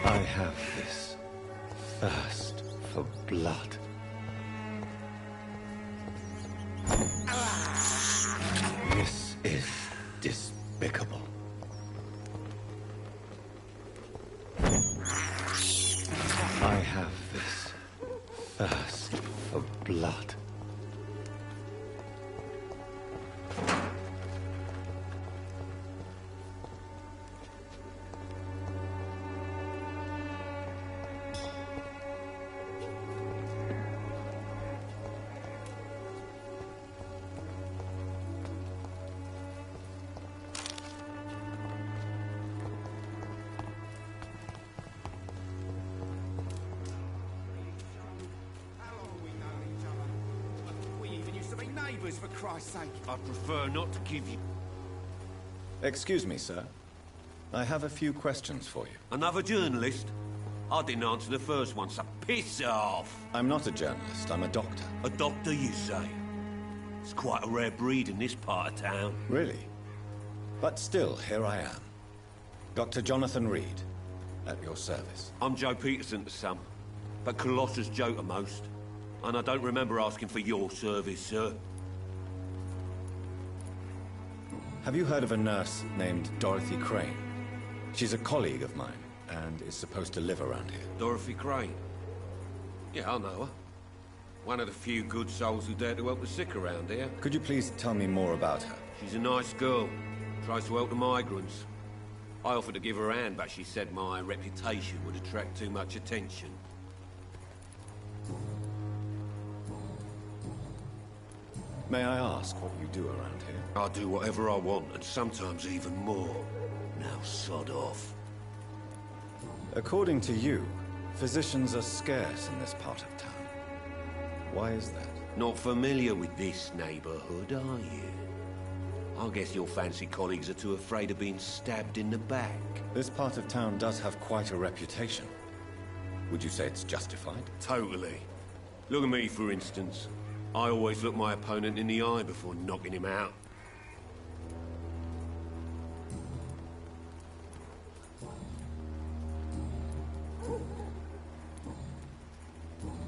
I have this thirst for blood. This is despicable. I have this thirst for blood. For Christ's sake. I prefer not to give you... Excuse me, sir. I have a few questions for you. Another journalist? I didn't answer the first one, so piss off! I'm not a journalist, I'm a doctor. A doctor, you say? It's quite a rare breed in this part of town. Really? But still, here I am. Dr. Jonathan Reed, at your service. I'm Joe Peterson to some, but Colossus Joe to most. And I don't remember asking for your service, sir. Have you heard of a nurse named Dorothy Crane? She's a colleague of mine, and is supposed to live around here. Dorothy Crane? Yeah, I know her. One of the few good souls who dare to help the sick around here. Could you please tell me more about her? She's a nice girl. Tries to help the migrants. I offered to give her a hand, but she said my reputation would attract too much attention. May I ask what you do around here? I do whatever I want, and sometimes even more. Now sod off. According to you, physicians are scarce in this part of town. Why is that? Not familiar with this neighborhood, are you? I guess your fancy colleagues are too afraid of being stabbed in the back. This part of town does have quite a reputation. Would you say it's justified? Totally. Look at me, for instance. I always look my opponent in the eye before knocking him out.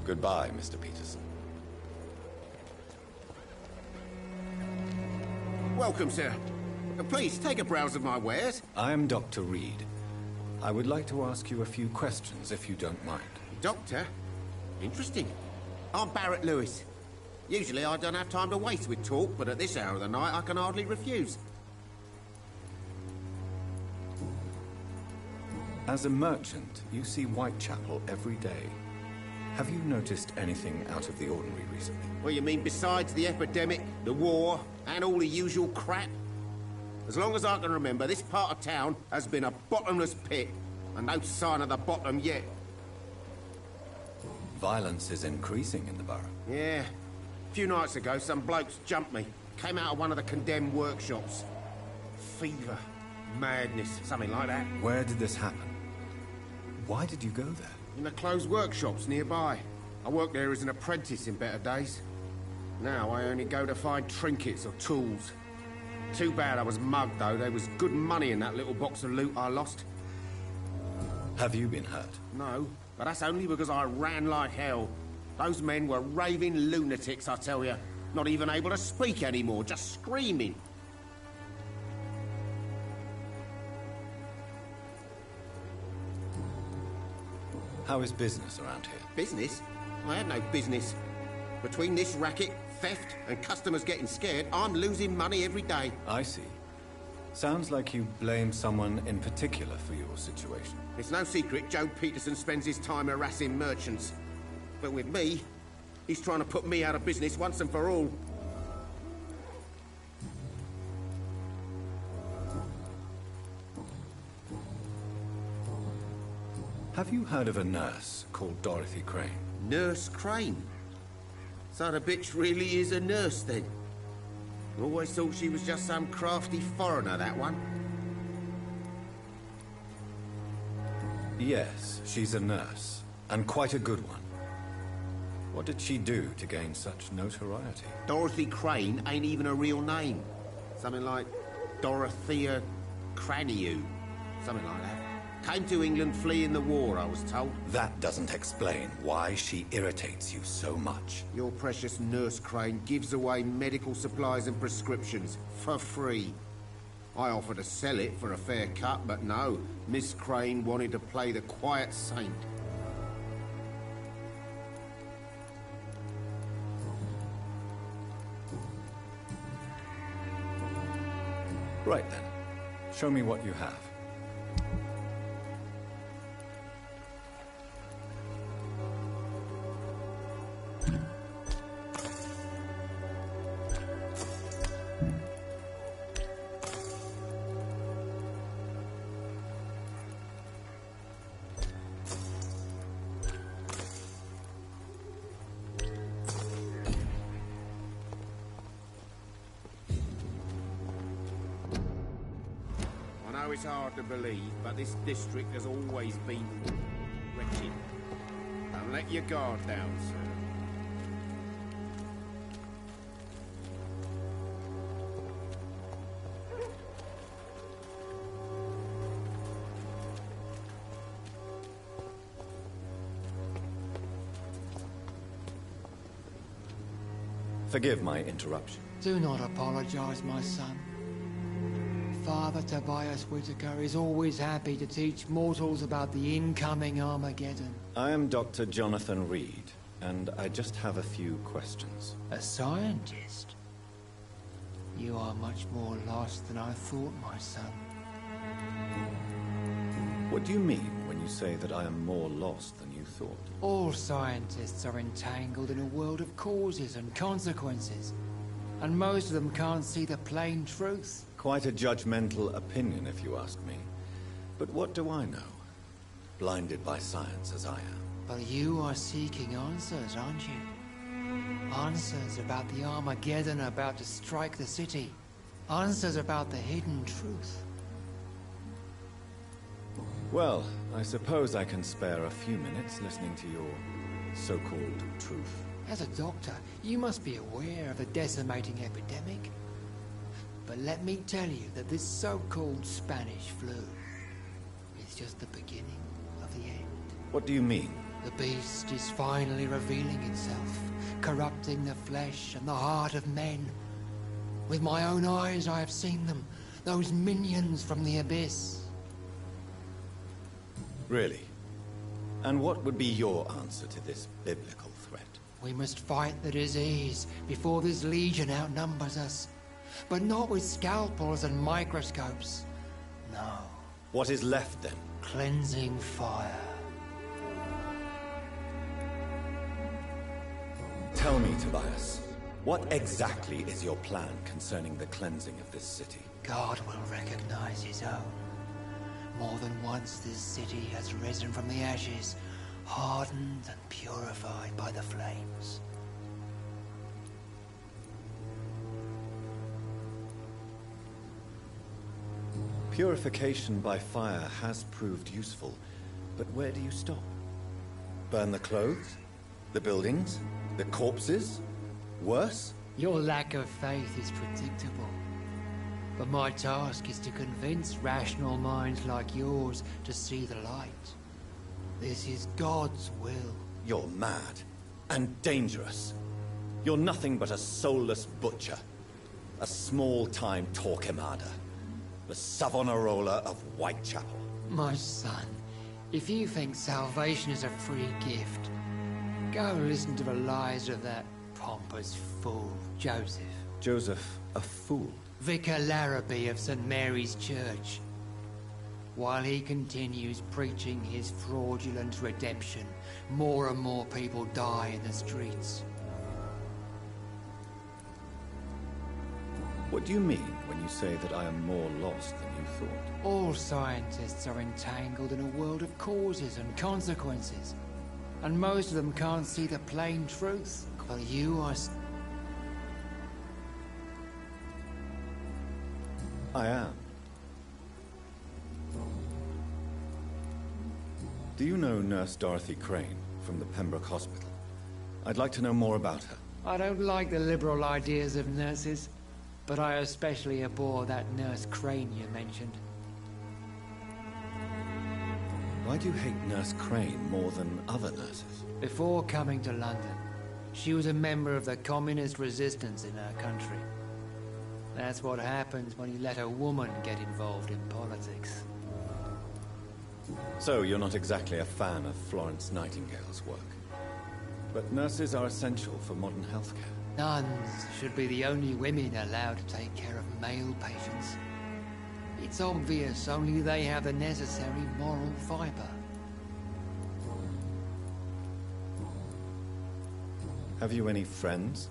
Goodbye, Mr. Peterson. Welcome, sir. Please, take a browse of my wares. I am Dr. Reed. I would like to ask you a few questions, if you don't mind. Doctor? Interesting. I'm Barrett Lewis. Usually I don't have time to waste with talk, but at this hour of the night I can hardly refuse. As a merchant, you see Whitechapel every day. Have you noticed anything out of the ordinary recently? Well, you mean besides the epidemic, the war, and all the usual crap? As long as I can remember, this part of town has been a bottomless pit, and no sign of the bottom yet. Violence is increasing in the borough. Yeah. A few nights ago, some blokes jumped me. Came out of one of the condemned workshops. Fever, madness, something like that. Where did this happen? Why did you go there? In the closed workshops nearby. I worked there as an apprentice in better days. Now I only go to find trinkets or tools. Too bad I was mugged, though. There was good money in that little box of loot I lost. Have you been hurt? No, but that's only because I ran like hell. Those men were raving lunatics, I tell you. Not even able to speak anymore, just screaming. How is business around here? Business? I had no business. Between this racket, theft, and customers getting scared, I'm losing money every day. I see. Sounds like you blame someone in particular for your situation. It's no secret Joe Peterson spends his time harassing merchants. But with me, he's trying to put me out of business once and for all. Have you heard of a nurse called Dorothy Crane? Nurse Crane? So the bitch really is a nurse, then? Always thought she was just some crafty foreigner, that one. Yes, she's a nurse, and quite a good one. What did she do to gain such notoriety? Dorothy Crane ain't even a real name. Something like Dorothea Craniu. Something like that. Came to England fleeing the war, I was told. That doesn't explain why she irritates you so much. Your precious Nurse Crane gives away medical supplies and prescriptions for free. I offered to sell it for a fair cut, but no. Miss Crane wanted to play the quiet saint. Right then. Show me what you have. I know it's hard to believe, but this district has always been wretched. Don't let your guard down, sir. Forgive my interruption. Do not apologize, my son. Father Tobias Whitaker is always happy to teach mortals about the incoming Armageddon. I am Dr. Jonathan Reed, and I just have a few questions. A scientist? You are much more lost than I thought, my son. What do you mean when you say that I am more lost than you thought? All scientists are entangled in a world of causes and consequences, and most of them can't see the plain truth. Quite a judgmental opinion, if you ask me. But what do I know? Blinded by science as I am. But you are seeking answers, aren't you? Answers about the Armageddon about to strike the city. Answers about the hidden truth. Well, I suppose I can spare a few minutes listening to your so-called truth. As a doctor, you must be aware of the decimating epidemic. But let me tell you that this so-called Spanish flu is just the beginning of the end. What do you mean? The beast is finally revealing itself, corrupting the flesh and the heart of men. With my own eyes I have seen them, those minions from the abyss. Really? And what would be your answer to this biblical threat? We must fight the disease before this legion outnumbers us. But not with scalpels and microscopes. No. What is left then? Cleansing fire. Tell me, Tobias, what exactly is your plan concerning the cleansing of this city? God will recognize his own. More than once this city has risen from the ashes, hardened and purified by the flames. Purification by fire has proved useful, but where do you stop? Burn the clothes? The buildings? The corpses? Worse? Your lack of faith is predictable. But my task is to convince rational minds like yours to see the light. This is God's will. You're mad and dangerous. You're nothing but a soulless butcher. A small-time Torquemada. The Savonarola of Whitechapel. My son, if you think salvation is a free gift, go listen to the lies of that pompous fool, Joseph. Joseph, a fool? Vicar Larrabee of St. Mary's Church. While he continues preaching his fraudulent redemption, more and more people die in the streets. What do you mean when you say that I am more lost than you thought? All scientists are entangled in a world of causes and consequences, and most of them can't see the plain truth. But you are... I am. Do you know Nurse Dorothy Crane from the Pembroke Hospital? I'd like to know more about her. I don't like the liberal ideas of nurses, but I especially abhor that Nurse Crane you mentioned. Why do you hate Nurse Crane more than other nurses? Before coming to London, she was a member of the communist resistance in her country. That's what happens when you let a woman get involved in politics. So you're not exactly a fan of Florence Nightingale's work. But nurses are essential for modern healthcare. Nuns should be the only women allowed to take care of male patients. It's obvious only they have the necessary moral fiber. Have you any friends?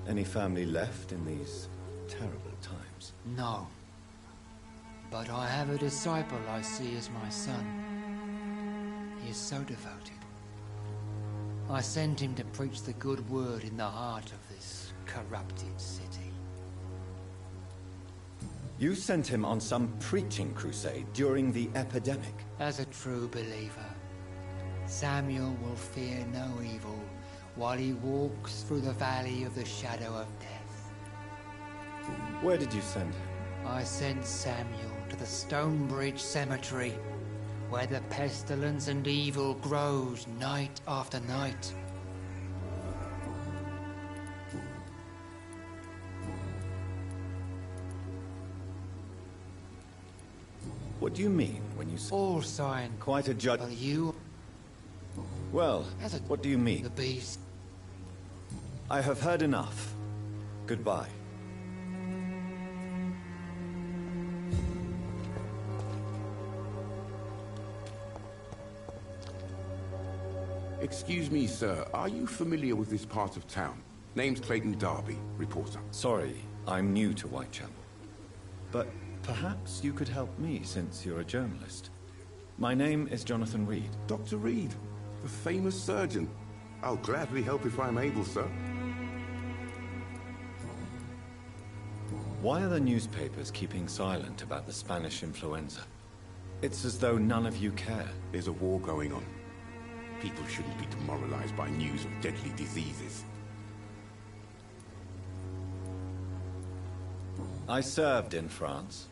Any family left in these terrible times? No. But I have a disciple I see as my son. He is so devoted. I sent him to preach the good word in the heart of this corrupted city. You sent him on some preaching crusade during the epidemic. As a true believer, Samuel will fear no evil while he walks through the valley of the shadow of death. Where did you send him? I sent Samuel to the Stonebridge Cemetery, where the pestilence and evil grows night after night. What do you mean when you say... All sign. Quite a judge... Well, you... Well, As a... what do you mean? The beast. I have heard enough. Goodbye. Excuse me, sir. Are you familiar with this part of town? Name's Clayton Darby, reporter. Sorry, I'm new to Whitechapel. But perhaps you could help me since you're a journalist. My name is Jonathan Reed. Dr. Reed, the famous surgeon. I'll gladly help if I'm able, sir. Why are the newspapers keeping silent about the Spanish influenza? It's as though none of you care. There's a war going on. People shouldn't be demoralized by news of deadly diseases. I served in France.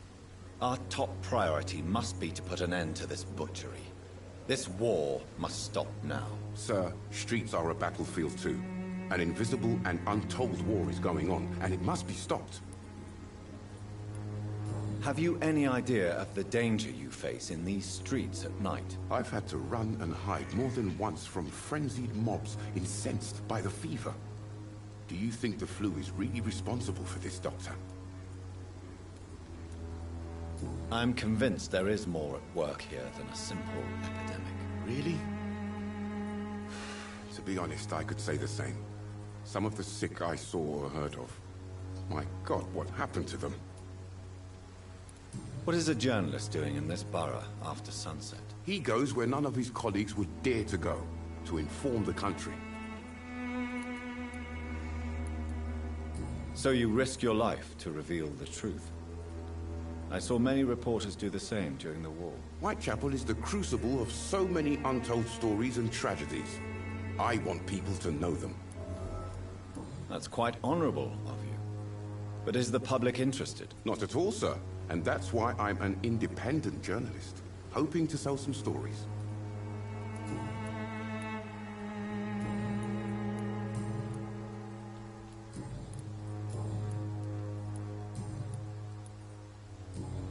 Our top priority must be to put an end to this butchery. This war must stop now. Sir, streets are a battlefield too. An invisible and untold war is going on, and it must be stopped. Have you any idea of the danger you face in these streets at night? I've had to run and hide more than once from frenzied mobs incensed by the fever. Do you think the flu is really responsible for this, Doctor? I'm convinced there is more at work here than a simple epidemic. Really? To be honest, I could say the same. Some of the sick I saw or heard of. My God, what happened to them? What is a journalist doing in this borough after sunset? He goes where none of his colleagues would dare to go, to inform the country. So you risk your life to reveal the truth. I saw many reporters do the same during the war. Whitechapel is the crucible of so many untold stories and tragedies. I want people to know them. That's quite honorable of you. But is the public interested? Not at all, sir. And that's why I'm an independent journalist, hoping to sell some stories.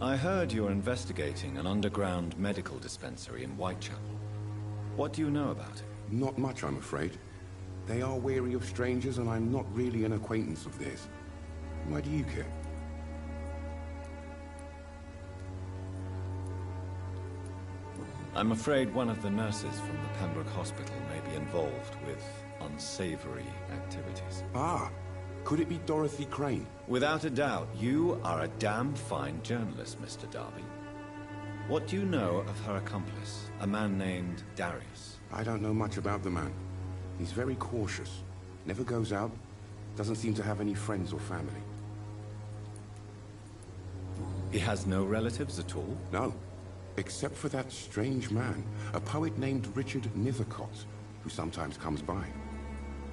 I heard you're investigating an underground medical dispensary in Whitechapel. What do you know about it? Not much, I'm afraid. They are wary of strangers, and I'm not really an acquaintance of theirs. Why do you care? I'm afraid one of the nurses from the Pembroke Hospital may be involved with unsavory activities. Ah, could it be Dorothy Crane? Without a doubt, you are a damn fine journalist, Mr. Darby. What do you know of her accomplice, a man named Darius? I don't know much about the man. He's very cautious. Never goes out. Doesn't seem to have any friends or family. He has no relatives at all? No. Except for that strange man, a poet named Richard Nethercott, who sometimes comes by.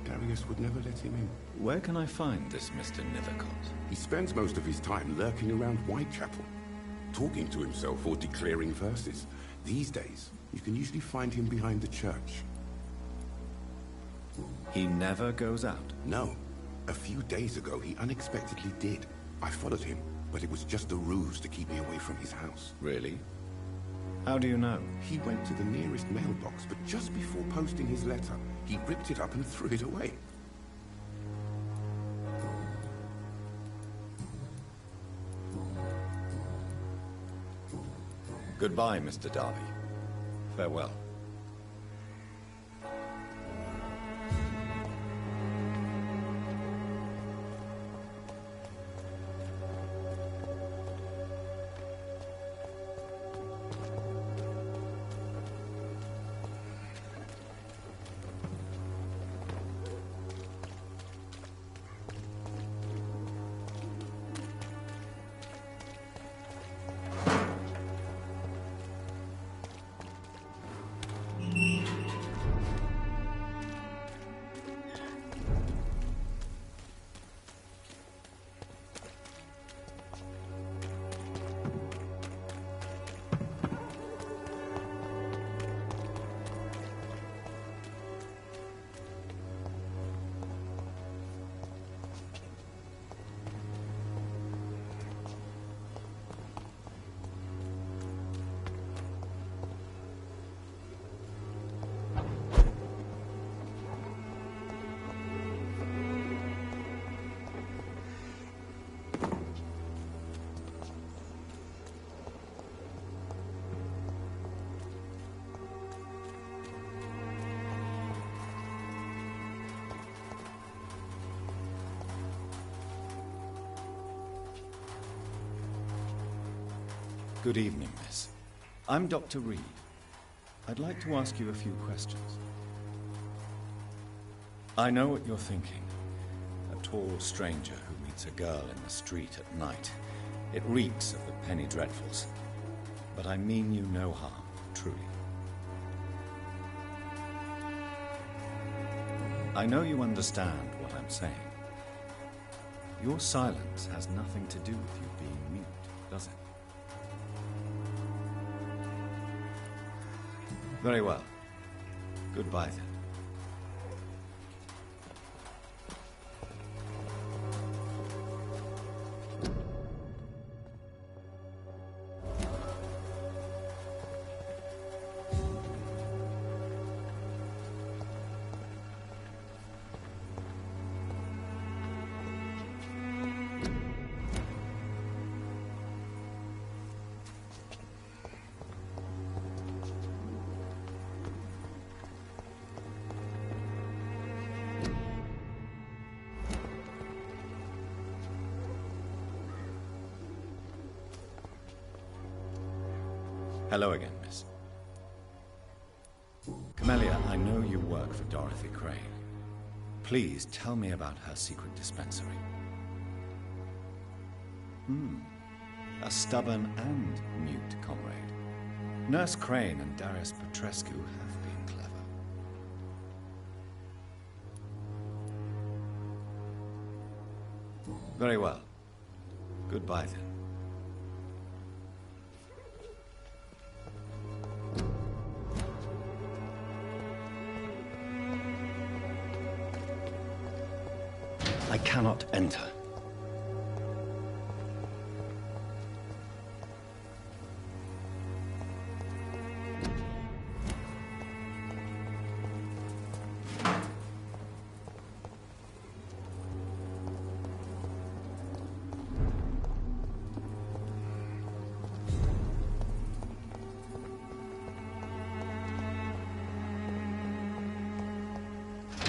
Darius would never let him in. Where can I find this Mr. Nethercott? He spends most of his time lurking around Whitechapel, talking to himself or declaring verses. These days, You can usually find him behind the church. He never goes out? No. A few days ago, he unexpectedly did. I followed him, but it was just a ruse to keep me away from his house. Really? How do you know? He went to the nearest mailbox, but just before posting his letter, he ripped it up and threw it away. Goodbye, Mr. Darby. Farewell. Good evening, miss. I'm Dr. Reed. I'd like to ask you a few questions. I know what you're thinking. A tall stranger who meets a girl in the street at night. It reeks of the penny dreadfuls. But I mean you no harm, truly. I know you understand what I'm saying. Your silence has nothing to do with you being mute, does it? Very well. Goodbye, then. Hello again, miss. Camellia, I know you work for Dorothy Crane. Please tell me about her secret dispensary. A stubborn and mute comrade. Nurse Crane and Darius Petrescu have been clever. Very well. Goodbye, then. I cannot enter.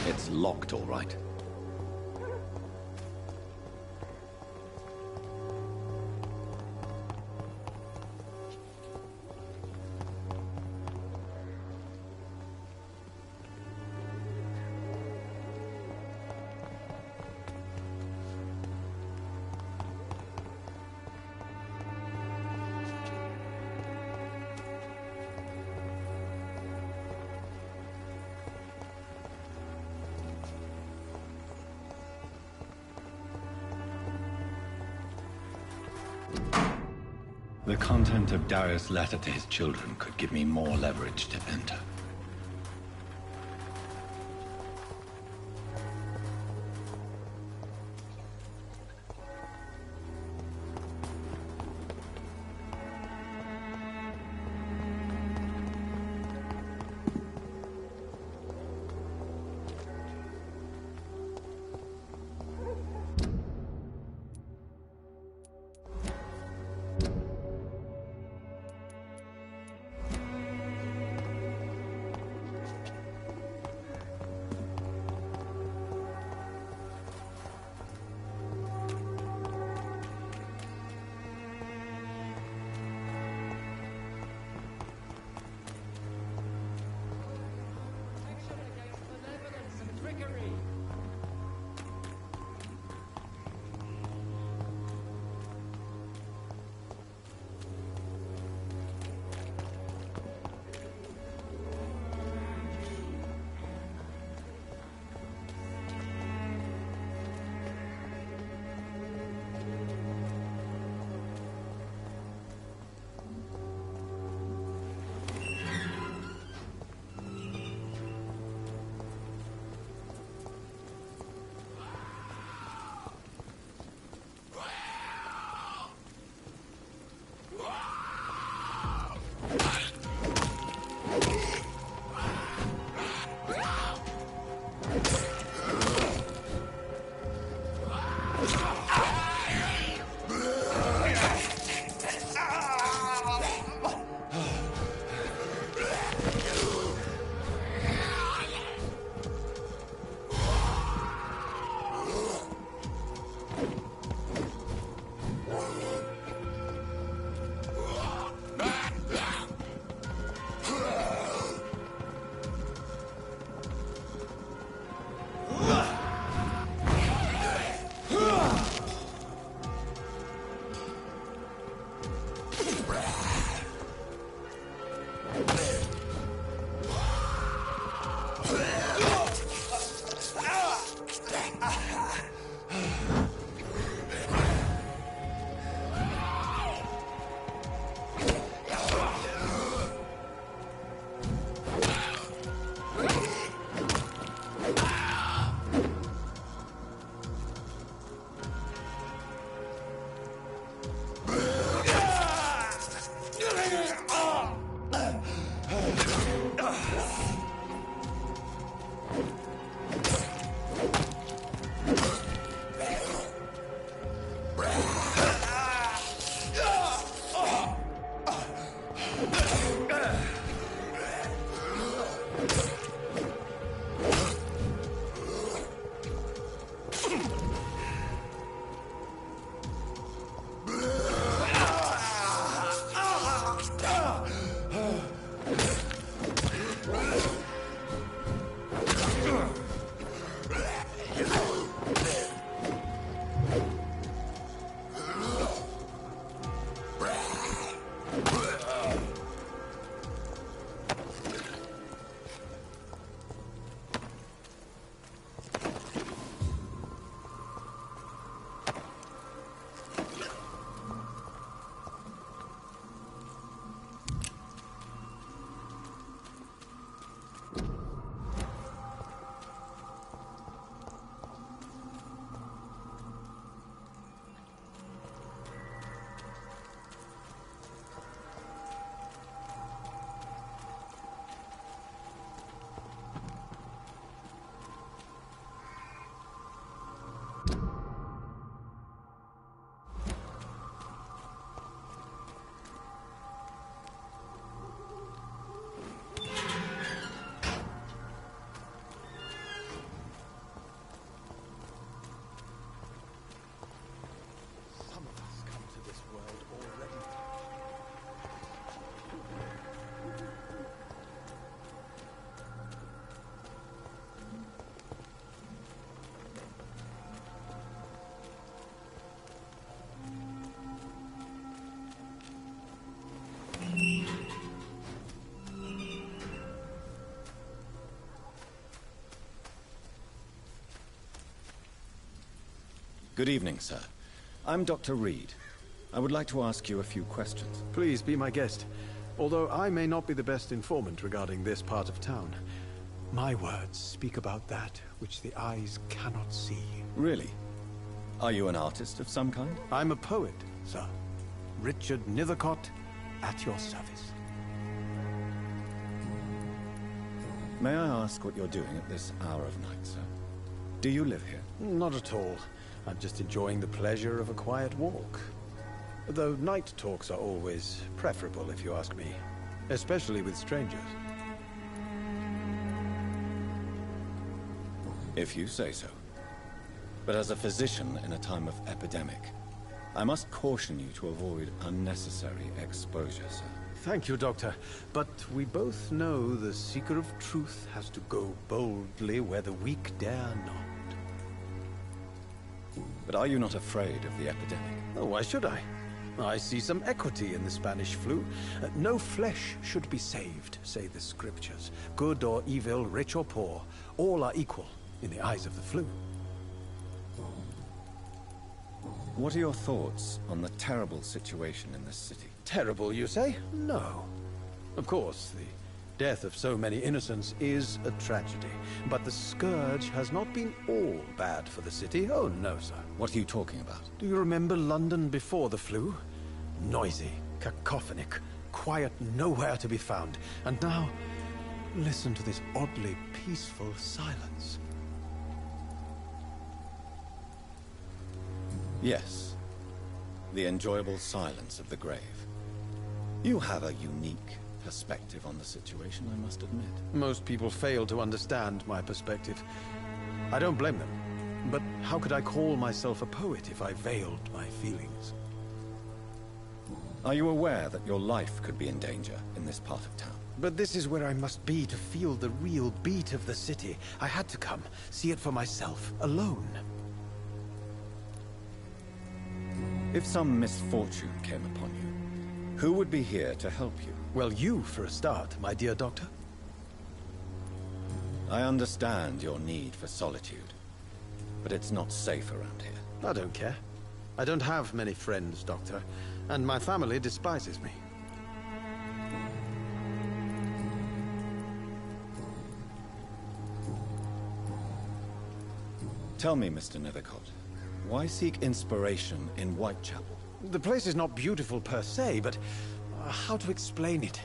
It's locked, all right. content of Darius' letter to his children could give me more leverage to enter. Good evening, sir. I'm Dr. Reed. I would like to ask you a few questions. Please be my guest. Although I may not be the best informant regarding this part of town, my words speak about that which the eyes cannot see. Really? Are you an artist of some kind? I'm a poet, sir. Richard Nethercott, at your service. May I ask what you're doing at this hour of night, sir? Do you live here? Not at all. I'm just enjoying the pleasure of a quiet walk. Though night talks are always preferable, if you ask me. Especially with strangers. If you say so. But as a physician in a time of epidemic, I must caution you to avoid unnecessary exposure, sir. Thank you, Doctor. But we both know the seeker of truth has to go boldly where the weak dare not. But are you not afraid of the epidemic? Oh, why should I? I see some equity in the Spanish flu. No flesh should be saved, say the scriptures. Good or evil, rich or poor, all are equal in the eyes of the flu. What are your thoughts on the terrible situation in this city? Terrible, you say? No. Of course, the death of so many innocents is a tragedy. But the scourge has not been all bad for the city. Oh, no, sir. What are you talking about? Do you remember London before the flu? Noisy, cacophonic, quiet nowhere to be found. And now, listen to this oddly peaceful silence. Yes. The enjoyable silence of the grave. You have a unique perspective on the situation, I must admit. Most people fail to understand my perspective. I don't blame them. But how could I call myself a poet if I veiled my feelings? Are you aware that your life could be in danger in this part of town? But this is where I must be to feel the real beat of the city. I had to come, see it for myself, alone. If some misfortune came upon you, who would be here to help you? Well, you for a start, my dear doctor. I understand your need for solitude, but it's not safe around here. I don't care. I don't have many friends, Doctor, and my family despises me. Tell me, Mr. Nethercott, why seek inspiration in Whitechapel? The place is not beautiful per se, but how to explain it?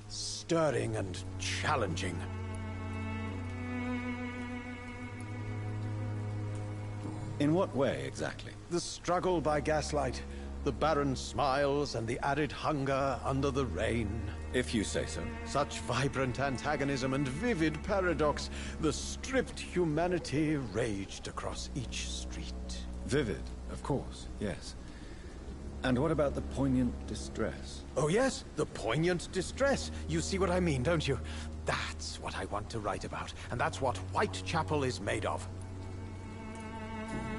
Stirring and challenging. In what way, exactly? The struggle by gaslight, the barren smiles and the arid hunger under the rain. If you say so. Such vibrant antagonism and vivid paradox, the stripped humanity raged across each street. Vivid, of course, yes. And what about the poignant distress? Oh yes, the poignant distress. You see what I mean, don't you? That's what I want to write about, and that's what Whitechapel is made of.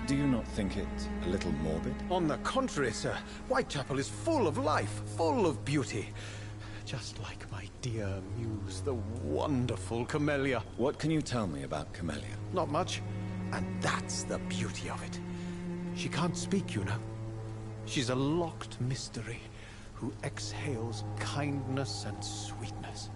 Do you not think it a little morbid? On the contrary, sir. Whitechapel is full of life, full of beauty. Just like my dear muse, the wonderful Camellia. What can you tell me about Camellia? Not much, and that's the beauty of it. She can't speak, you know. She's a locked mystery who exhales kindness and sweetness.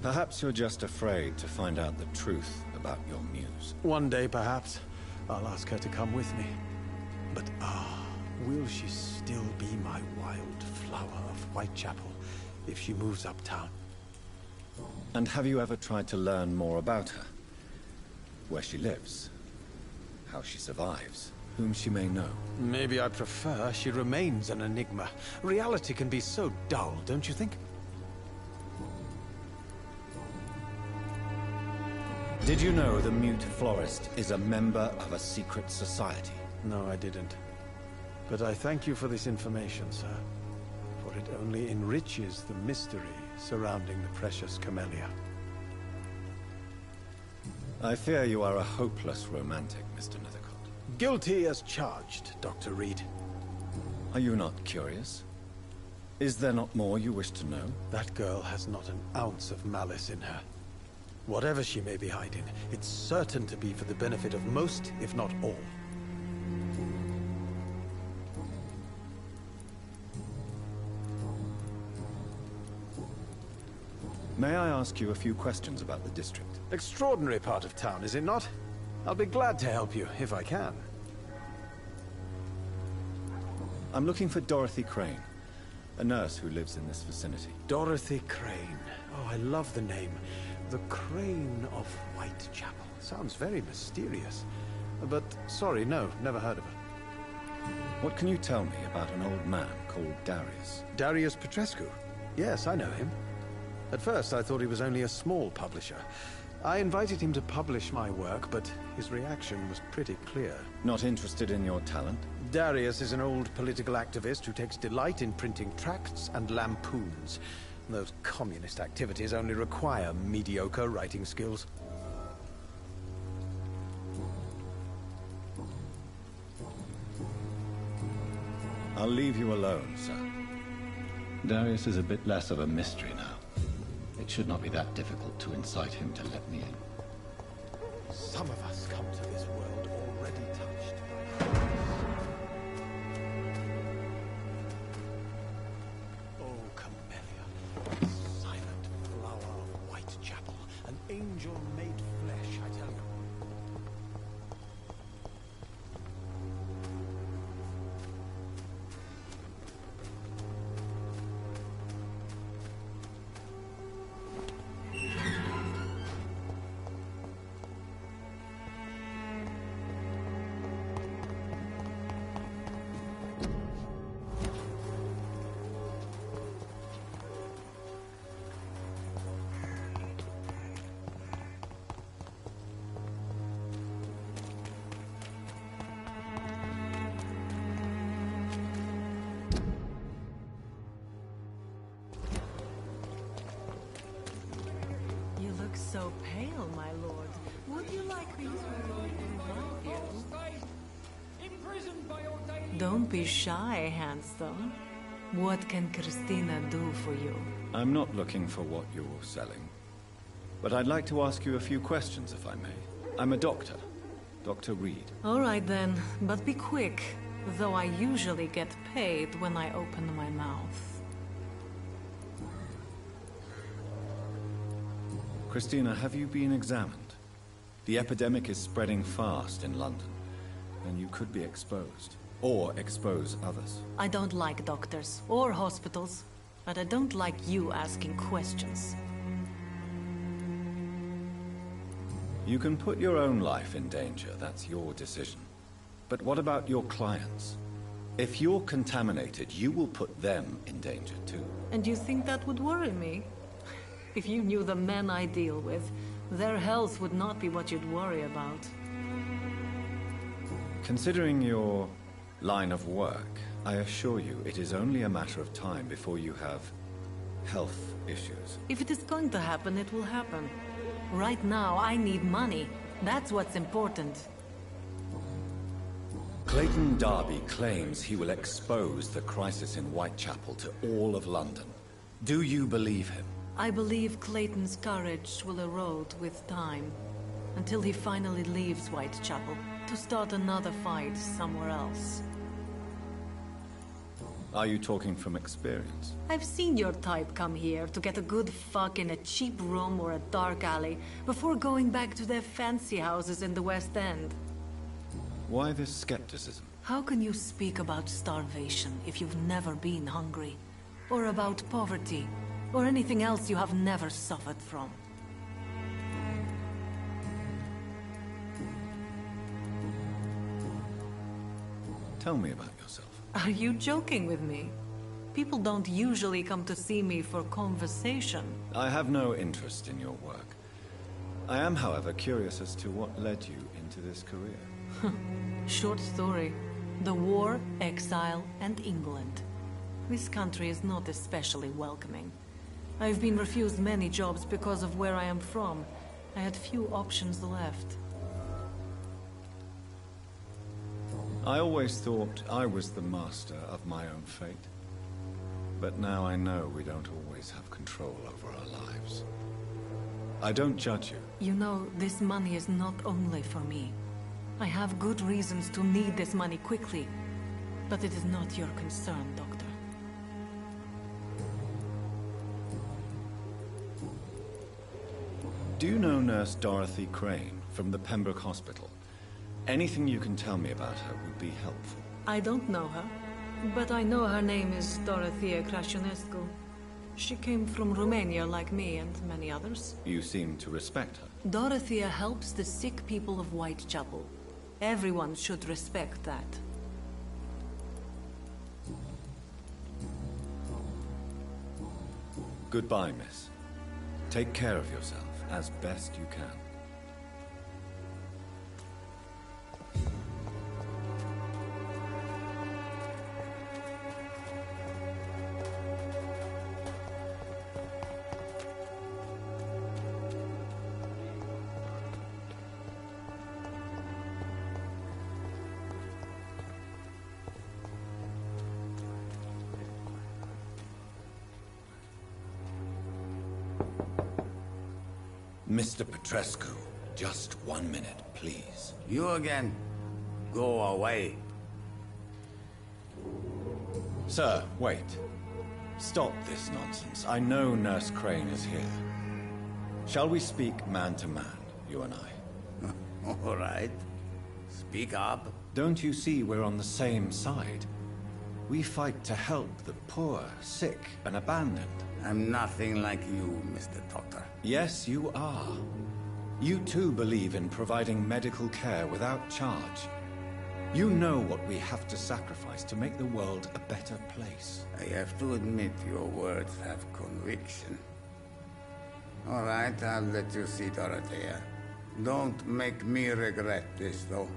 Perhaps you're just afraid to find out the truth about your muse. One day, perhaps, I'll ask her to come with me. But will she still be my wild flower of Whitechapel if she moves uptown? And have you ever tried to learn more about her? Where she lives? How she survives? Whom she may know? Maybe I prefer she remains an enigma. Reality can be so dull, don't you think? Did you know the mute florist is a member of a secret society? No, I didn't. But I thank you for this information, sir. For it only enriches the mystery surrounding the precious Camellia. I fear you are a hopeless romantic, Mr. Nethercott. Guilty as charged, Dr. Reed. Are you not curious? Is there not more you wish to know? That girl has not an ounce of malice in her. Whatever she may be hiding, it's certain to be for the benefit of most, if not all. May I ask you a few questions about the district? Extraordinary part of town, is it not? I'll be glad to help you, if I can. I'm looking for Dorothy Crane, a nurse who lives in this vicinity. Dorothy Crane. Oh, I love the name. The Crane of Whitechapel. Sounds very mysterious. But, sorry, no, never heard of her. What can you tell me about an old man called Darius? Darius Petrescu? Yes, I know him. At first, I thought he was only a small publisher. I invited him to publish my work, but his reaction was pretty clear. Not interested in your talent? Darius is an old political activist who takes delight in printing tracts and lampoons. Those communist activities only require mediocre writing skills. I'll leave you alone, sir. Darius is a bit less of a mystery now. It should not be that difficult to incite him to let me in. Some of us come to this world already touched by grace. Oh, Camellia, silent flower of Whitechapel, an angel made flesh, I tell you. So pale, my lord. Would you like me to revive you? Don't be shy, handsome. What can Christina do for you? I'm not looking for what you're selling. But I'd like to ask you a few questions, if I may. I'm a doctor. Dr. Reed. All right then, but be quick. Though I usually get paid when I open my mouth. Christina, have you been examined? The epidemic is spreading fast in London, and you could be exposed. Or expose others. I don't like doctors or hospitals, but I don't like you asking questions. You can put your own life in danger, that's your decision. But what about your clients? If you're contaminated, you will put them in danger too. And you think that would worry me? If you knew the men I deal with, their health would not be what you'd worry about. Considering your line of work, I assure you it is only a matter of time before you have health issues. If it is going to happen, it will happen. Right now, I need money. That's what's important. Clayton Darby claims he will expose the crisis in Whitechapel to all of London. Do you believe him? I believe Clayton's courage will erode with time, until he finally leaves Whitechapel to start another fight somewhere else. Are you talking from experience? I've seen your type come here to get a good fuck in a cheap room or a dark alley before going back to their fancy houses in the West End. Why this skepticism? How can you speak about starvation if you've never been hungry? Or about poverty? Or anything else you have never suffered from? Tell me about yourself. Are you joking with me? People don't usually come to see me for conversation. I have no interest in your work. I am, however, curious as to what led you into this career. Short story. The war, exile, and England. This country is not especially welcoming. I've been refused many jobs because of where I am from. I had few options left. I always thought I was the master of my own fate. But now I know we don't always have control over our lives. I don't judge you. You know, this money is not only for me. I have good reasons to need this money quickly. But it is not your concern, Doctor. Do you know Nurse Dorothy Crane from the Pembroke Hospital? Anything you can tell me about her would be helpful. I don't know her, but I know her name is Dorothea Crăciunescu. She came from Romania like me and many others. You seem to respect her. Dorothea helps the sick people of Whitechapel. Everyone should respect that. Goodbye, miss. Take care of yourself as best you can. Mr. Petrescu, just 1 minute, please. You again? Go away. Sir, wait. Stop this nonsense. I know Nurse Crane is here. Shall we speak man to man, you and I? All right. Speak up. Don't you see we're on the same side? We fight to help the poor, sick, and abandoned. I'm nothing like you, Mr. Doctor. Yes, you are. You too believe in providing medical care without charge. You know what we have to sacrifice to make the world a better place. I have to admit your words have conviction. All right, I'll let you see Dorothea. Don't make me regret this, though.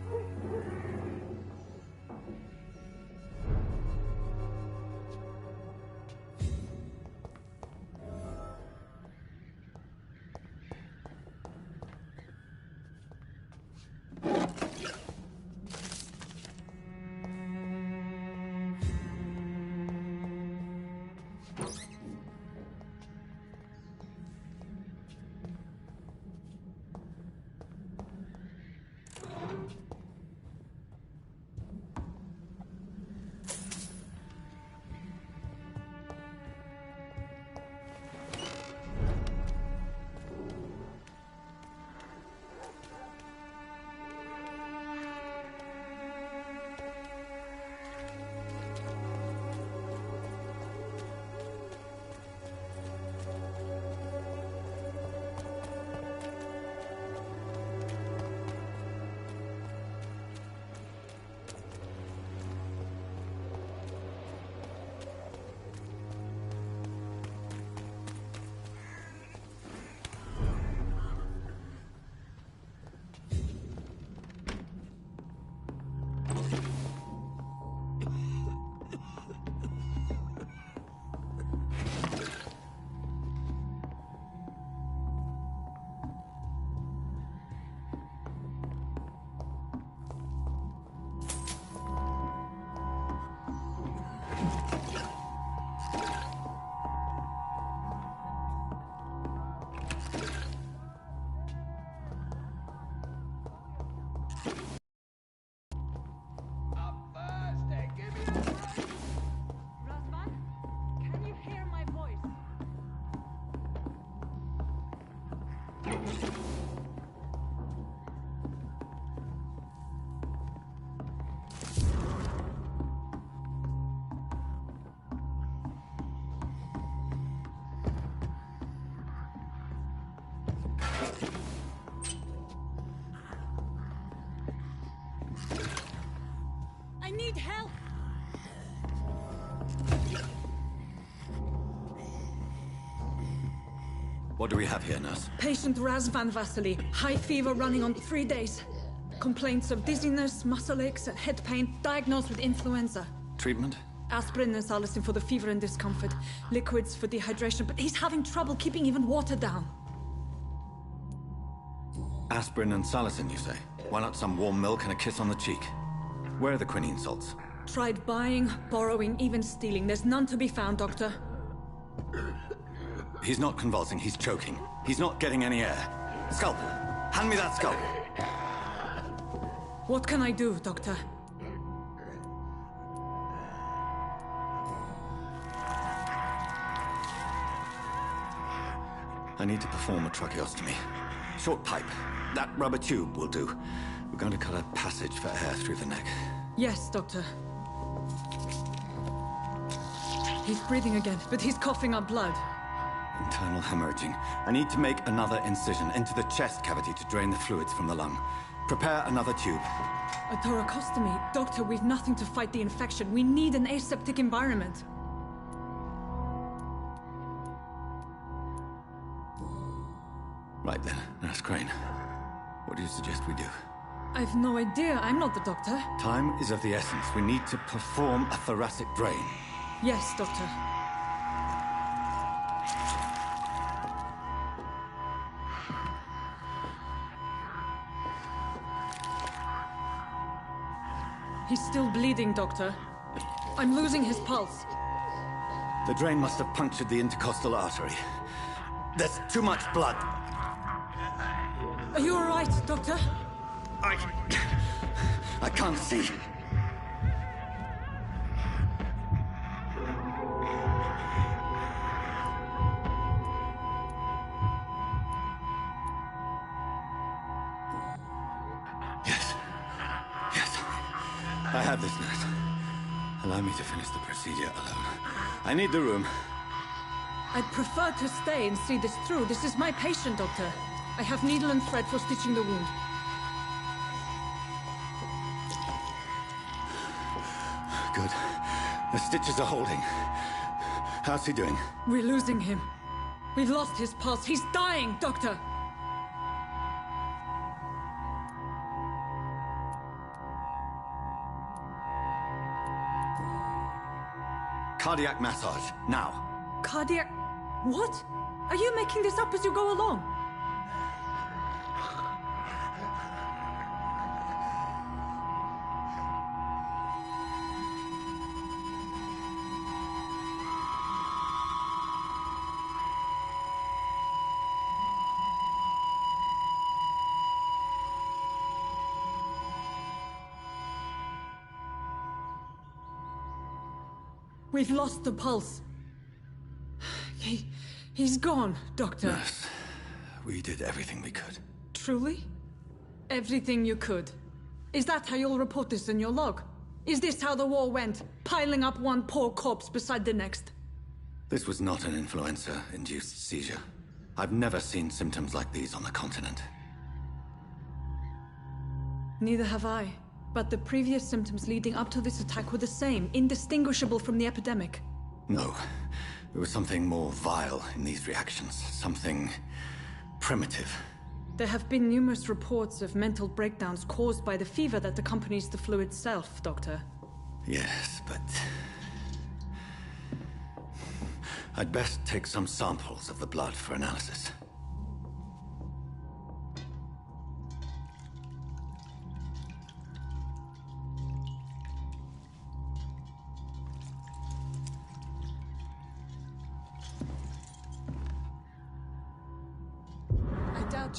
I need help! What do we have here, nurse? Patient Razvan Vasily. High fever running on 3 days. Complaints of dizziness, muscle aches, and head pain. Diagnosed with influenza. Treatment? Aspirin and salicin for the fever and discomfort. Liquids for dehydration, but he's having trouble keeping even water down. Aspirin and salicin, you say? Why not some warm milk and a kiss on the cheek? Where are the quinine salts? Tried buying, borrowing, even stealing. There's none to be found, Doctor. He's not convulsing, he's choking. He's not getting any air. Scalpel! Hand me that scalpel! What can I do, Doctor? I need to perform a tracheostomy. Short pipe. That rubber tube will do. We're going to cut a passage for air through the neck. Yes, Doctor. He's breathing again, but he's coughing up blood. Internal hemorrhaging. I need to make another incision into the chest cavity to drain the fluids from the lung. Prepare another tube. A thoracostomy? Doctor, we've nothing to fight the infection. We need an aseptic environment. Right then, Nurse Crane. What do you suggest we do? I've no idea. I'm not the doctor. Time is of the essence. We need to perform a thoracic drain. Yes, Doctor. He's still bleeding, Doctor. I'm losing his pulse. The drain must have punctured the intercostal artery. There's too much blood. Are you all right, Doctor? I can't see. Yes. I have this, nurse. Allow me to finish the procedure alone. I need the room. I'd prefer to stay and see this through. This is my patient, Doctor. I have needle and thread for stitching the wound. Good. The stitches are holding. How's he doing? We're losing him. We've lost his pulse. He's dying, Doctor! Cardiac massage, now. Cardiac... What? Are you making this up as you go along? We've lost the pulse. He's gone, Doctor. Nurse, we did everything we could. Truly? Everything you could? Is that how you'll report this in your log? Is this how the war went? Piling up one poor corpse beside the next? This was not an influenza-induced seizure. I've never seen symptoms like these on the continent. Neither have I. But the previous symptoms leading up to this attack were the same, indistinguishable from the epidemic. No. There was something more vile in these reactions. Something primitive. There have been numerous reports of mental breakdowns caused by the fever that accompanies the flu itself, Doctor. Yes, but... I'd best take some samples of the blood for analysis.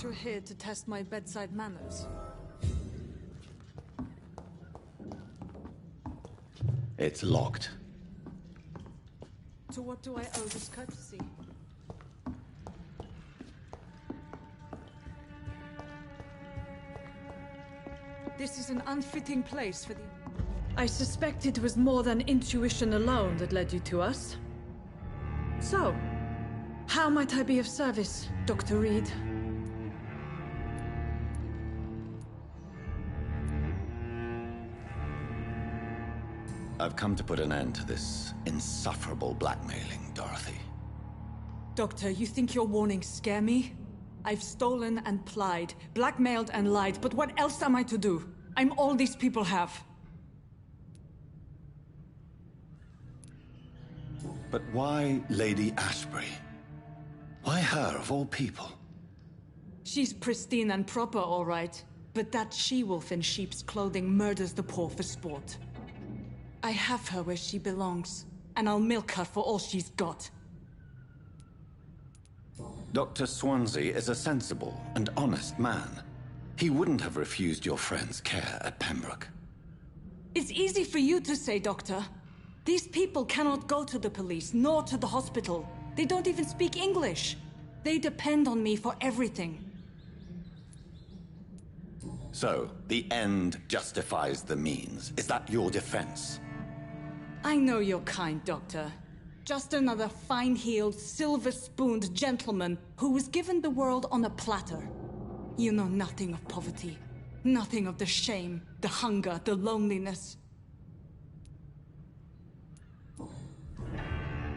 You're here to test my bedside manners. It's locked. To what do I owe this courtesy? This is an unfitting place for the... I suspect it was more than intuition alone that led you to us. So, how might I be of service, Dr. Reed? I've come to put an end to this insufferable blackmailing, Dorothy. Doctor, you think your warnings scare me? I've stolen and plied, blackmailed and lied, but what else am I to do? I'm all these people have. But why Lady Ashbury? Why her, of all people? She's pristine and proper, all right. But that she-wolf in sheep's clothing murders the poor for sport. I have her where she belongs, and I'll milk her for all she's got. Dr. Swansea is a sensible and honest man. He wouldn't have refused your friend's care at Pembroke. It's easy for you to say, Doctor. These people cannot go to the police, nor to the hospital. They don't even speak English. They depend on me for everything. So, the end justifies the means. Is that your defense? I know you're kind, Doctor. Just another fine-heeled, silver-spooned gentleman who was given the world on a platter. You know nothing of poverty. Nothing of the shame, the hunger, the loneliness.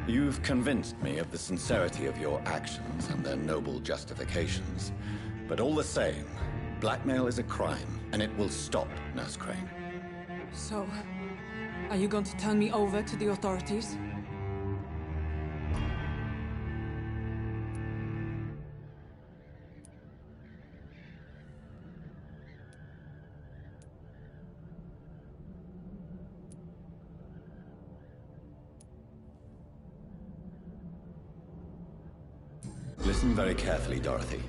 You've convinced me of the sincerity of your actions and their noble justifications. But all the same, blackmail is a crime, and it will stop, Nurse Crane. So, are you going to turn me over to the authorities? Listen very carefully, Dorothy.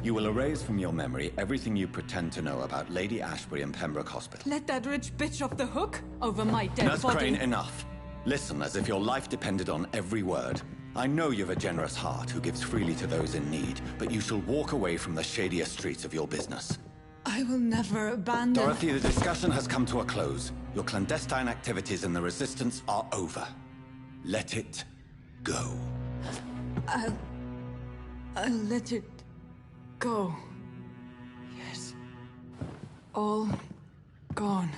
You will erase from your memory everything you pretend to know about Lady Ashbury and Pembroke Hospital. Let that rich bitch off the hook over my dead Nurse body. Crane, enough. Listen as if your life depended on every word. I know you've a generous heart who gives freely to those in need, but you shall walk away from the shadier streets of your business. I will never abandon... Dorothy, the discussion has come to a close. Your clandestine activities in the Resistance are over. Let it go. I'll let it go. Yes. All gone.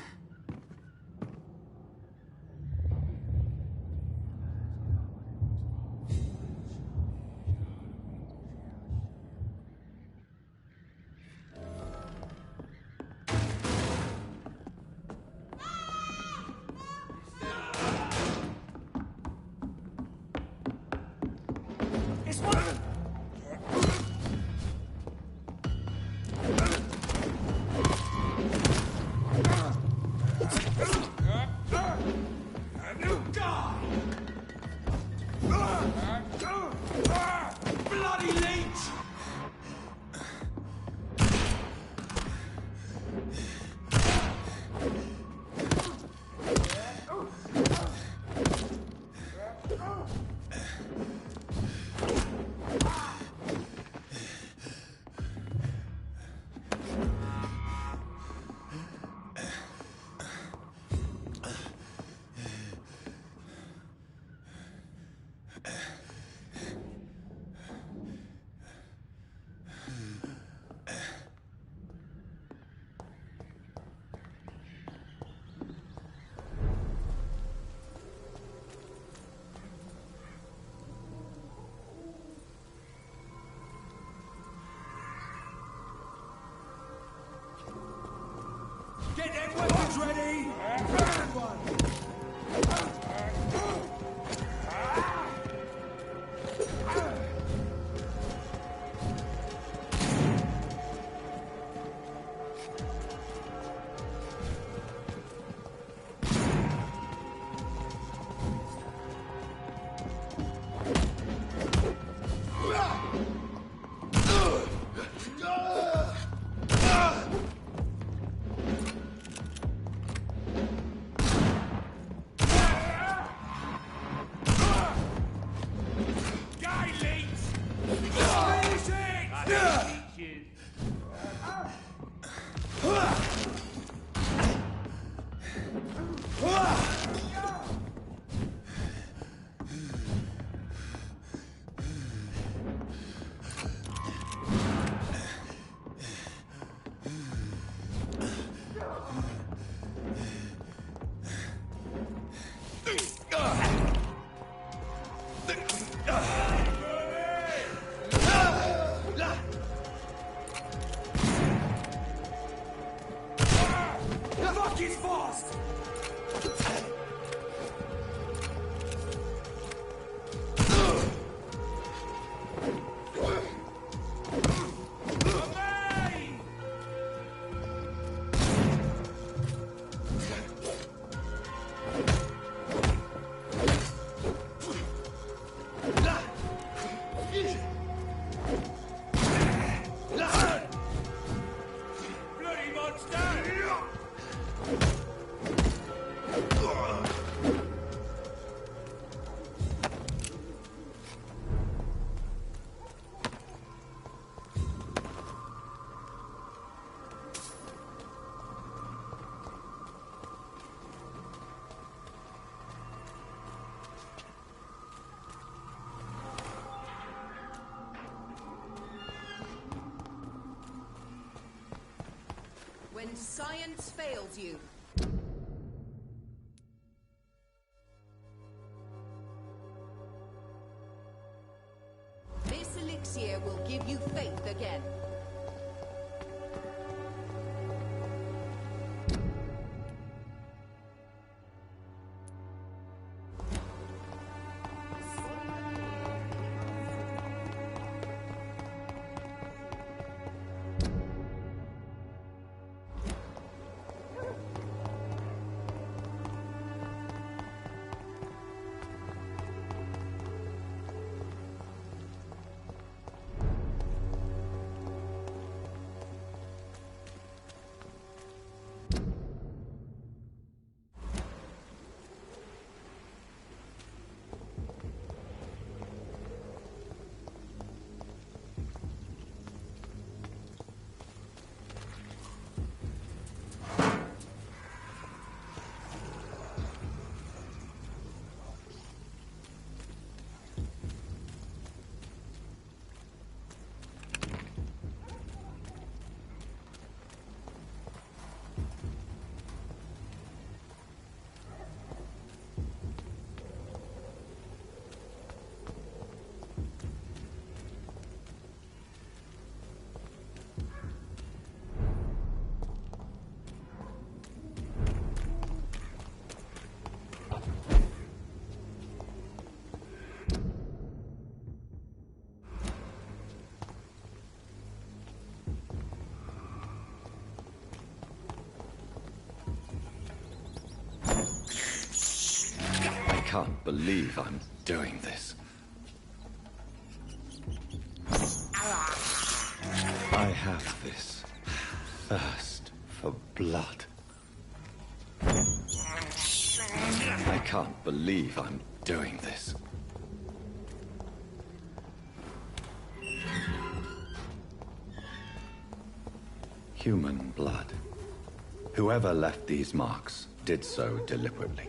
Get them weapons ready! Everyone! when science fails you. This elixir will give you faith again. I can't believe I'm doing this. I have this thirst for blood. I can't believe I'm doing this. Human blood. Whoever left these marks did so deliberately.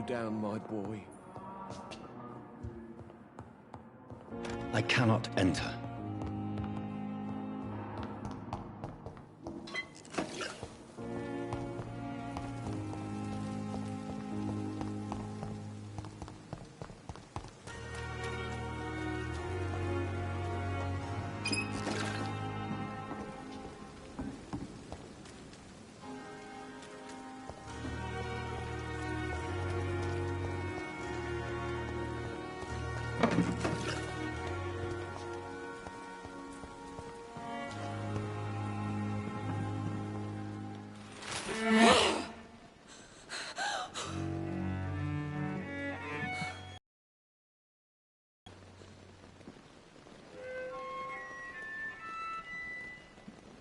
down, my boy. I cannot enter.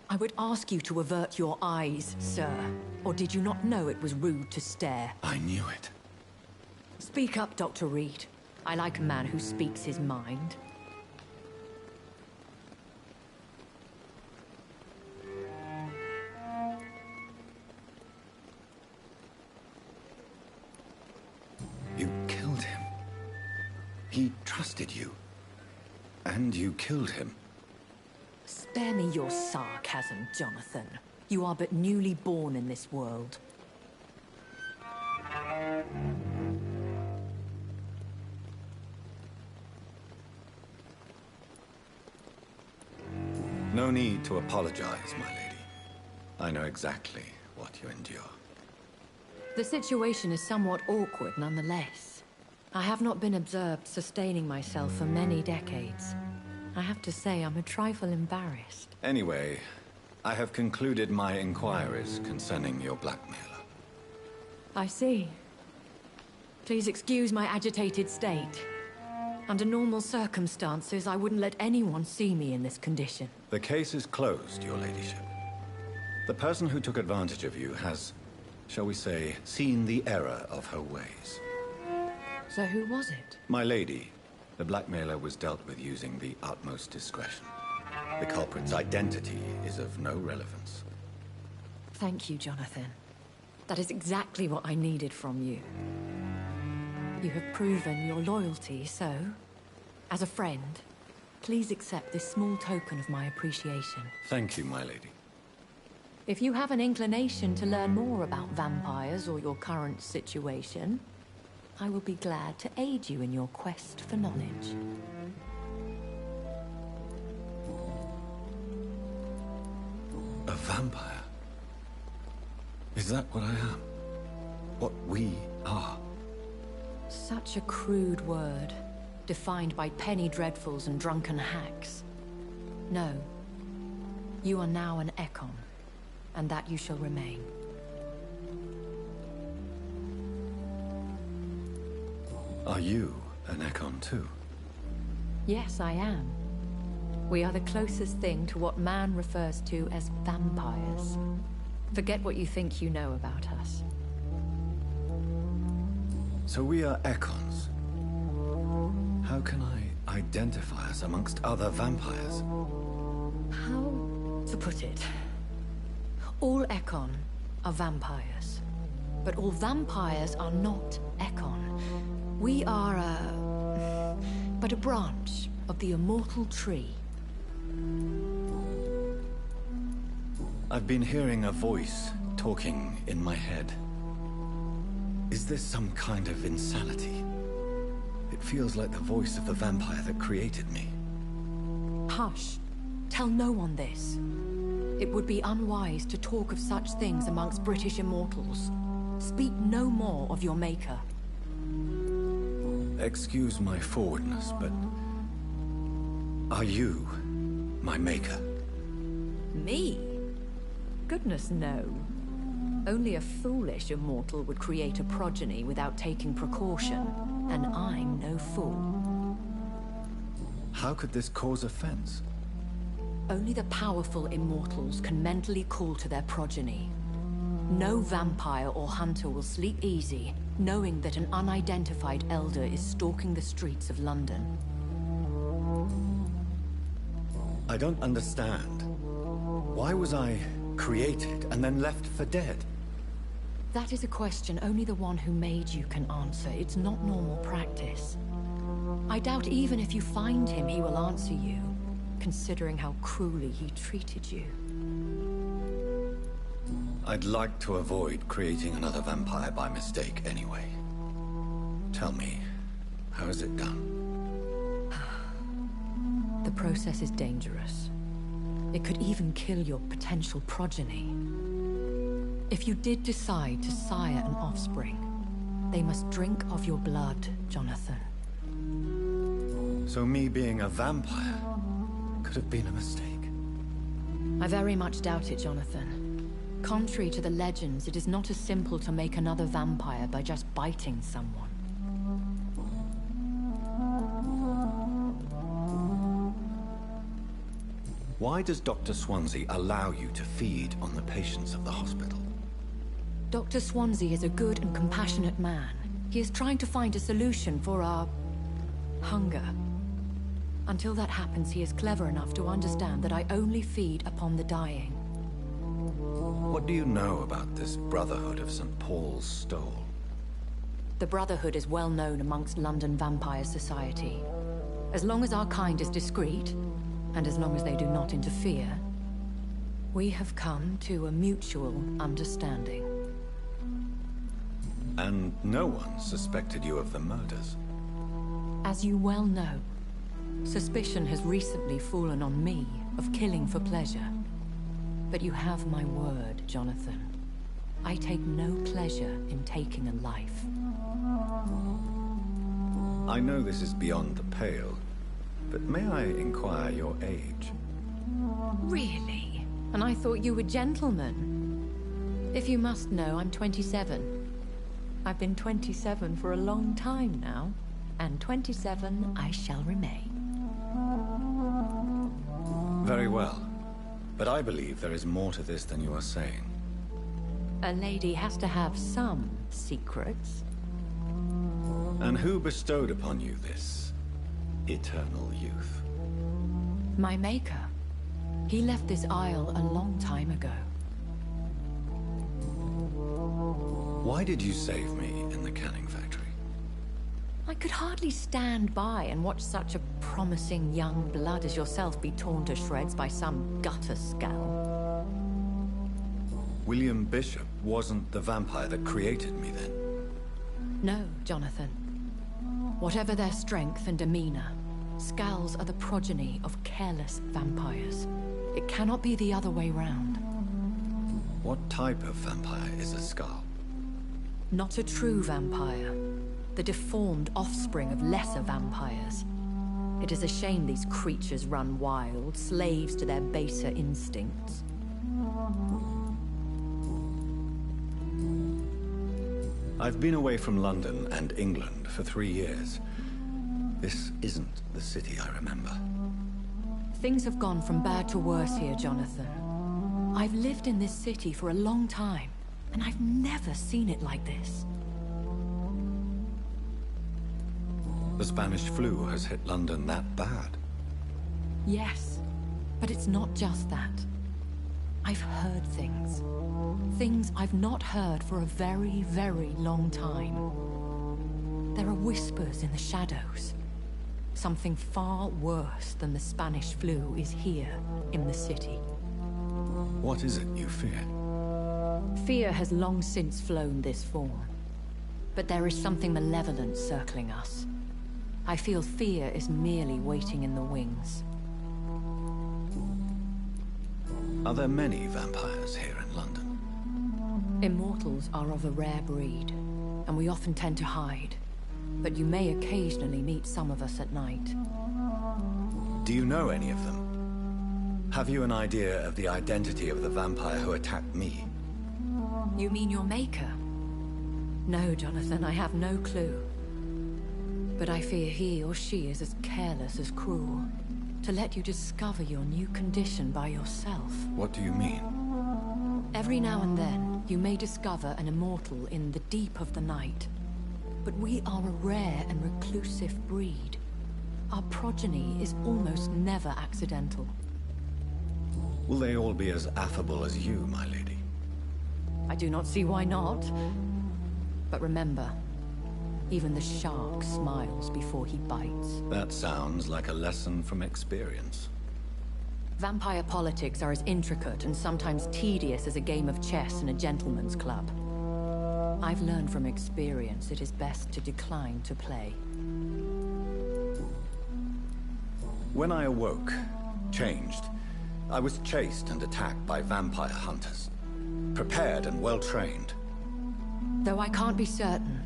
I would ask you to avert your eyes, sir. Or did you not know it was rude to stare? I knew it. Speak up, Dr. Reed. I like a man who speaks his mind. You killed him. He trusted you. And you killed him. Spare me your sarcasm, Jonathan. You are but newly born in this world. No need to apologize, my lady. I know exactly what you endure. The situation is somewhat awkward nonetheless. I have not been observed sustaining myself for many decades. I have to say I'm a trifle embarrassed. Anyway, I have concluded my inquiries concerning your blackmailer. I see. Please excuse my agitated state. Under normal circumstances, I wouldn't let anyone see me in this condition. The case is closed, your ladyship. The person who took advantage of you has, shall we say, seen the error of her ways. So who was it? My lady, the blackmailer was dealt with using the utmost discretion. The culprit's identity is of no relevance. Thank you, Jonathan. That is exactly what I needed from you. You have proven your loyalty, so, as a friend, please accept this small token of my appreciation. Thank you, my lady. If you have an inclination to learn more about vampires or your current situation, I will be glad to aid you in your quest for knowledge. A vampire? Is that what I am? What we are? Such a crude word, defined by penny dreadfuls and drunken hacks. No. You are now an Ekon, and that you shall remain. Are you an Ekon too? Yes, I am. We are the closest thing to what man refers to as vampires. Forget what you think you know about us. So we are Ekons. How can I identify us amongst other vampires? How to put it? All Ekon are vampires. But all vampires are not Ekon. We are but a branch of the immortal tree. I've been hearing a voice talking in my head. Is this some kind of insanity? It feels like the voice of the vampire that created me. Hush. Tell no one this. It would be unwise to talk of such things amongst British immortals. Speak no more of your maker. Excuse my forwardness, but... are you my maker? Me? Goodness, no. Only a foolish immortal would create a progeny without taking precaution, and I'm no fool. How could this cause offense? Only the powerful immortals can mentally call to their progeny. No vampire or hunter will sleep easy, knowing that an unidentified elder is stalking the streets of London. I don't understand. Why was I created and then left for dead? That is a question only the one who made you can answer. It's not normal practice. I doubt even if you find him, he will answer you, considering how cruelly he treated you. I'd like to avoid creating another vampire by mistake anyway. Tell me, how is it done? The process is dangerous. It could even kill your potential progeny. If you did decide to sire an offspring, they must drink of your blood, Jonathan. So me being a vampire could have been a mistake. I very much doubt it, Jonathan. Contrary to the legends, it is not as simple to make another vampire by just biting someone. Why does Dr. Swansea allow you to feed on the patients of the hospital? Dr. Swansea is a good and compassionate man. He is trying to find a solution for our hunger. Until that happens, he is clever enough to understand that I only feed upon the dying. What do you know about this Brotherhood of St. Paul's Stole? The Brotherhood is well known amongst London vampire society. As long as our kind is discreet, and as long as they do not interfere, we have come to a mutual understanding. And no one suspected you of the murders? As you well know, suspicion has recently fallen on me of killing for pleasure. But you have my word, Jonathan. I take no pleasure in taking a life. I know this is beyond the pale, but may I inquire your age? Really? And I thought you were gentlemen. If you must know, I'm 27. I've been 27 for a long time now, and 27 I shall remain. Very well. But I believe there is more to this than you are saying. A lady has to have some secrets. And who bestowed upon you this eternal youth? My maker. He left this isle a long time ago. Why did you save me in the canning factory? I could hardly stand by and watch such a promising young blood as yourself be torn to shreds by some gutter scowl. William Bishop wasn't the vampire that created me then? No, Jonathan. Whatever their strength and demeanor, scowls are the progeny of careless vampires. It cannot be the other way round. What type of vampire is a skull? Not a true vampire. The deformed offspring of lesser vampires. It is a shame these creatures run wild, slaves to their baser instincts. I've been away from London and England for 3 years. This isn't the city I remember. Things have gone from bad to worse here, Jonathan. I've lived in this city for a long time, and I've never seen it like this. The Spanish flu has hit London that bad? Yes, but it's not just that. I've heard things. Things I've not heard for a very, very long time. There are whispers in the shadows. Something far worse than the Spanish flu is here in the city. What is it you fear? Fear has long since flown this form. But there is something malevolent circling us. I feel fear is merely waiting in the wings. Are there many vampires here in London? Immortals are of a rare breed, and we often tend to hide. But you may occasionally meet some of us at night. Do you know any of them? Have you an idea of the identity of the vampire who attacked me? You mean your maker? No, Jonathan, I have no clue. But I fear he or she is as careless as cruel. To let you discover your new condition by yourself. What do you mean? Every now and then, you may discover an immortal in the deep of the night. But we are a rare and reclusive breed. Our progeny is almost never accidental. Will they all be as affable as you, my lady? I I do not see why not. But remember, even the shark smiles before he bites. That sounds like a lesson from experience. Vampire politics are as intricate and sometimes tedious as a game of chess in a gentleman's club. I've learned from experience it is best to decline to play. When I awoke, changed, I was chased and attacked by vampire hunters. Prepared and well-trained. Though I can't be certain,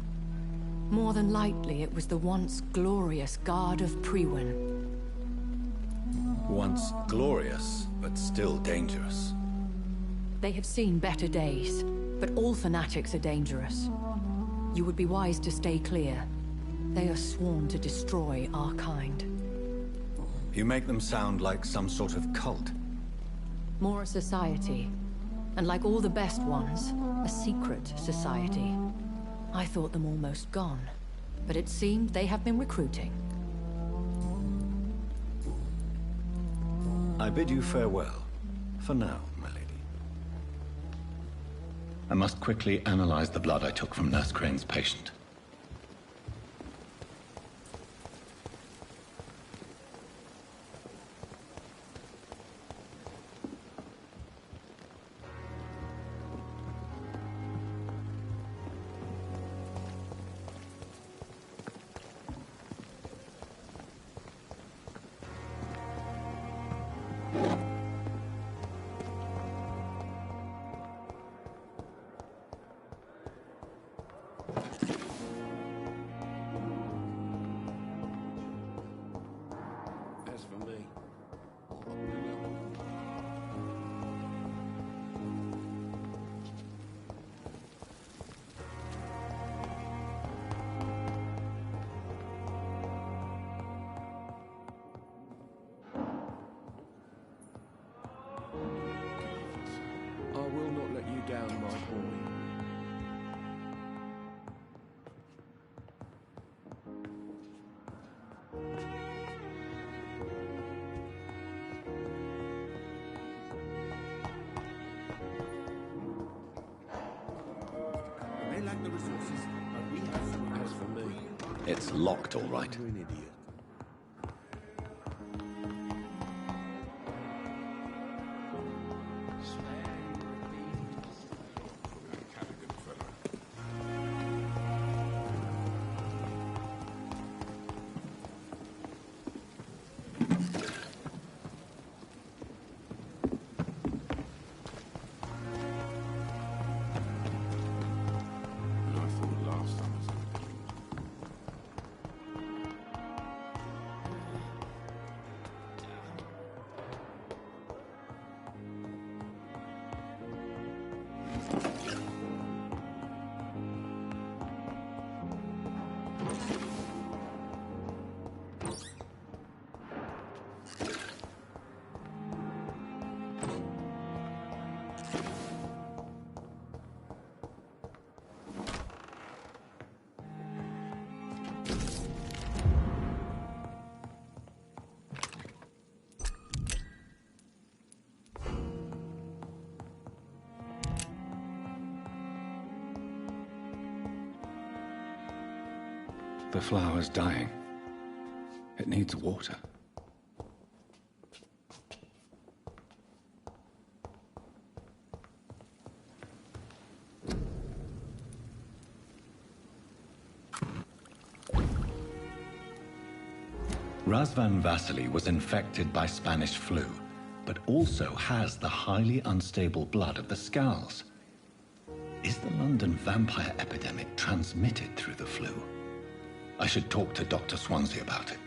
more than likely it was the once glorious Guard of Priwen. Once glorious, but still dangerous. They have seen better days, but all fanatics are dangerous. You would be wise to stay clear. They are sworn to destroy our kind. You make them sound like some sort of cult. More a society. And like all the best ones, a secret society. I thought them almost gone, but it seemed they have been recruiting. I bid you farewell. For now, my lady. I must quickly analyze the blood I took from Nurse Crane's patient. As for me, I will not let you down, my boy. They lack the resources, but we have some. As for me, It's locked, all right. you're an idiot. I thought last time was The flower's dying. It needs water. Razvan Vasily was infected by Spanish flu, but also has the highly unstable blood of the Scowls. Is the London vampire epidemic transmitted through the flu? I should talk to Dr. Swansea about it.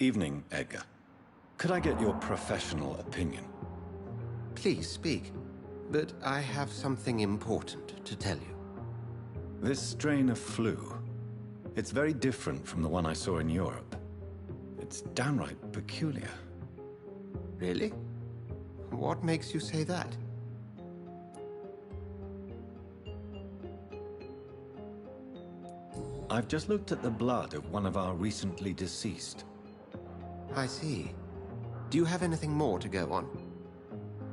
Evening, Edgar. Could I get your professional opinion? Please speak, but I have something important to tell you. This strain of flu, it's very different from the one I saw in Europe. It's downright peculiar. Really? What makes you say that? I've just looked at the blood of one of our recently deceased. I see. Do you have anything more to go on?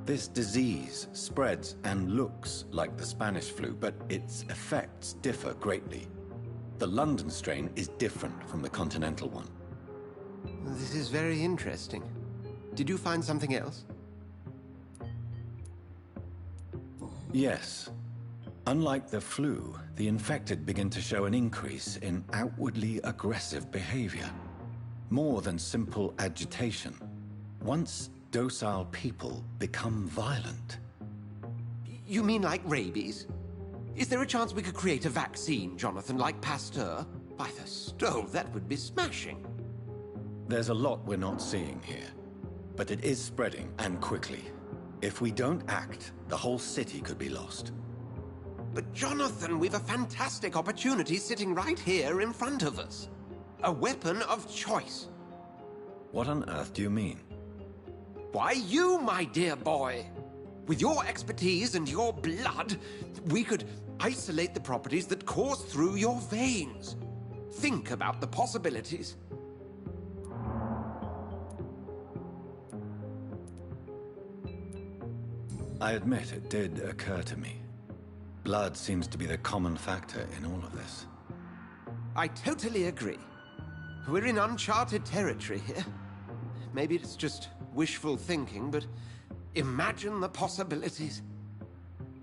This disease spreads and looks like the Spanish flu, but its effects differ greatly. The London strain is different from the continental one. This is very interesting. Did you find something else? Yes. Unlike the flu, the infected begin to show an increase in outwardly aggressive behavior. More than simple agitation. Once docile people become violent. You mean like rabies? Is there a chance we could create a vaccine, Jonathan, like Pasteur? By the stove, that would be smashing. There's a lot we're not seeing here. But it is spreading, and quickly. If we don't act, the whole city could be lost. But Jonathan, we've a fantastic opportunity sitting right here in front of us. A weapon of choice. What on earth do you mean? Why, you, my dear boy. With your expertise and your blood, we could isolate the properties that course through your veins. Think about the possibilities. I admit it did occur to me. Blood seems to be the common factor in all of this. I totally agree. We're in uncharted territory here. Maybe it's just wishful thinking, but imagine the possibilities.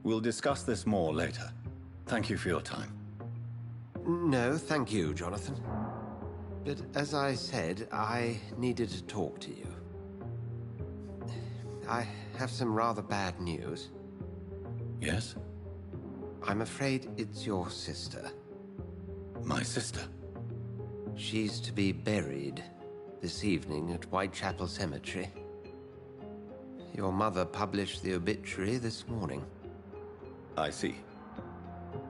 We'll discuss this more later. Thank you for your time. No, thank you, Jonathan. But as I said, I needed to talk to you. I have some rather bad news. Yes? I'm afraid it's your sister. My sister? She's to be buried this evening at Whitechapel Cemetery. Your mother published the obituary this morning. I see.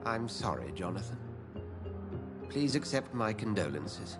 I'm sorry, Jonathan. Please accept my condolences.